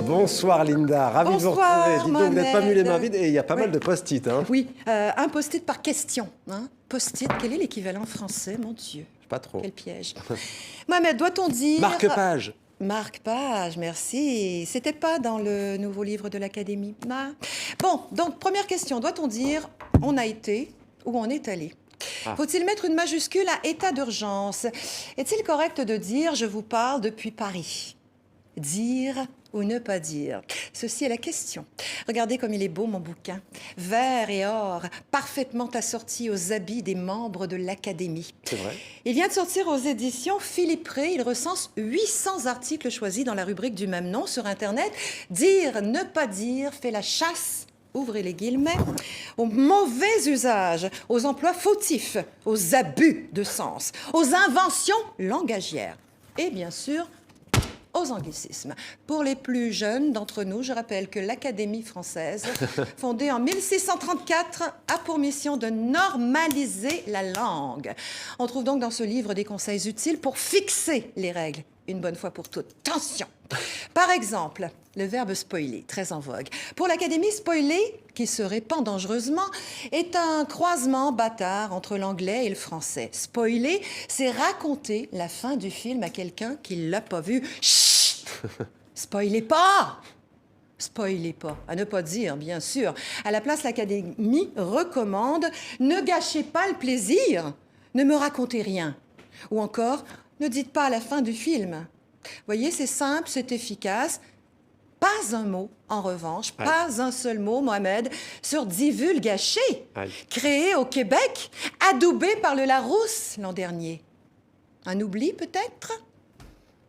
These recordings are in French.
Bonsoir Linda, ravi de vous retrouver. Dites donc, vous n'êtes pas venu les mains vides et il y a pas mal de post-it. Hein. Oui, un post-it par question. Hein. Post-it, quel est l'équivalent français, mon Dieu? Pas trop. Quel piège. Mohamed, doit-on dire... Marque-page. Marque-page, merci. C'était pas dans le nouveau livre de l'Académie. Ah. Bon, donc, première question. Doit-on dire « on a été » ou « on est allé » Faut-il mettre une majuscule à état d'urgence? Est-il correct de dire « je vous parle depuis Paris » Dire ou ne pas dire? Ceci est la question. Regardez comme il est beau, mon bouquin. Vert et or, parfaitement assorti aux habits des membres de l'Académie. C'est vrai. Il vient de sortir aux éditions Philippe Ray. Il recense 800 articles choisis dans la rubrique du même nom sur Internet. Dire, ne pas dire, fait la chasse, ouvrez les guillemets, aux mauvais usages, aux emplois fautifs, aux abus de sens, aux inventions langagières et bien sûr, aux anglicismes. Pour les plus jeunes d'entre nous, je rappelle que l'Académie française, fondée en 1634, a pour mission de normaliser la langue. On trouve donc dans ce livre des conseils utiles pour fixer les règles, une bonne fois pour toutes. Attention! Par exemple, le verbe spoiler, très en vogue. Pour l'Académie, spoiler, qui se répand dangereusement, est un croisement bâtard entre l'anglais et le français. Spoiler, c'est raconter la fin du film à quelqu'un qui ne l'a pas vu. Chut! Spoilez pas! Spoilez pas, à ne pas dire, bien sûr. À la place, l'Académie recommande « ne gâchez pas le plaisir, ne me racontez rien ». Ou encore « ne dites pas à la fin du film ». Voyez, c'est simple, c'est efficace. Pas un mot, en revanche, pas un seul mot, Mohamed, sur divulgacher, créé au Québec, adoubé par le Larousse l'an dernier. Un oubli, peut-être?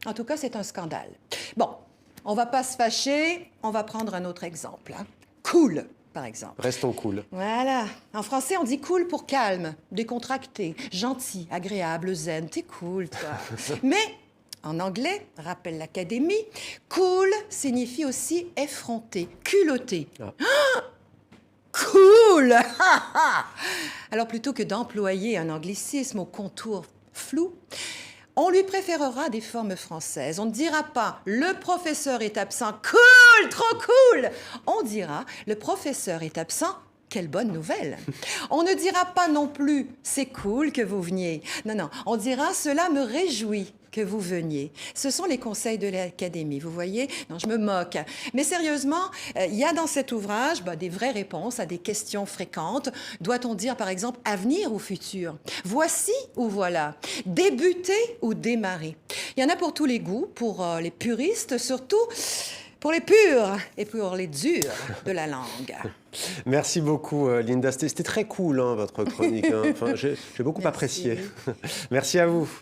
En tout cas, c'est un scandale. Bon, on va pas se fâcher, on va prendre un autre exemple. Hein. Cool, par exemple. Restons cool. Voilà. En français, on dit cool pour calme, décontracté, gentil, agréable, zen. T'es cool, toi. Mais... en anglais, rappelle l'Académie, cool signifie aussi effronté, culotté. Ah, cool! Alors, plutôt que d'employer un anglicisme au contour flou, on lui préférera des formes françaises. On ne dira pas « le professeur est absent, cool, trop cool !» On dira « le professeur est absent, quelle bonne nouvelle !» On ne dira pas non plus « c'est cool que vous veniez ». Non, non, on dira « cela me réjouit que vous veniez ». Ce sont les conseils de l'Académie, vous voyez? Non, je me moque. Mais sérieusement, il y a dans cet ouvrage des vraies réponses à des questions fréquentes. Doit-on dire, par exemple, avenir ou futur? Voici ou voilà? Débuter ou démarrer? Il y en a pour tous les goûts, pour les puristes surtout, pour les purs et pour les durs de la langue. Merci beaucoup, Linda. C'était très cool, hein, votre chronique. Hein. Enfin, j'ai beaucoup apprécié. Merci à vous.